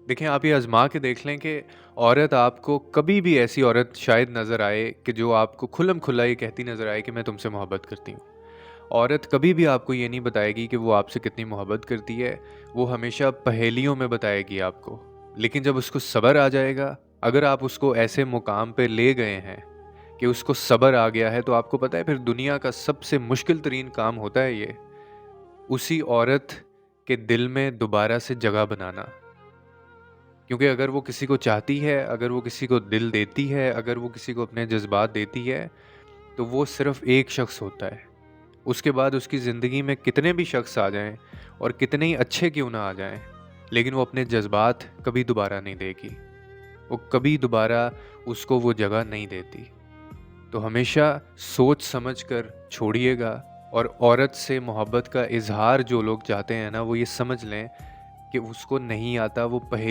देखिए, आप ये आज़मा के देख लें कि औरत आपको कभी भी ऐसी औरत शायद नज़र आए कि जो आपको खुल्लम-खुल्ला ये कहती नज़र आए कि मैं तुमसे मोहब्बत करती हूँ। औरत कभी भी आपको ये नहीं बताएगी कि वो आपसे कितनी मोहब्बत करती है, वो हमेशा पहेलियों में बताएगी आपको। लेकिन जब उसको सब्र आ जाएगा, अगर आप उसको ऐसे मुकाम पे ले गए हैं कि उसको सब्र आ गया है, तो आपको पता है फिर दुनिया का सबसे मुश्किल तरीन काम होता है ये, उसी औरत के दिल में दोबारा से जगह बनाना। क्योंकि अगर वो किसी को चाहती है, अगर वो किसी को दिल देती है, अगर वो किसी को अपने जज़्बात देती है, तो वो सिर्फ़ एक शख़्स होता है। उसके बाद उसकी ज़िंदगी में कितने भी शख़्स आ जाएँ और कितने ही अच्छे क्यों ना आ जाएँ, लेकिन वो अपने जज़्बात कभी दोबारा नहीं देगी। वो कभी दोबारा उसको वो जगह नहीं देती। तो हमेशा सोच समझ कर छोड़िएगा और औरत से मोहब्बत का इज़हार जो लोग चाहते हैं ना, वो ये समझ लें कि उसको नहीं आता, वो पहेली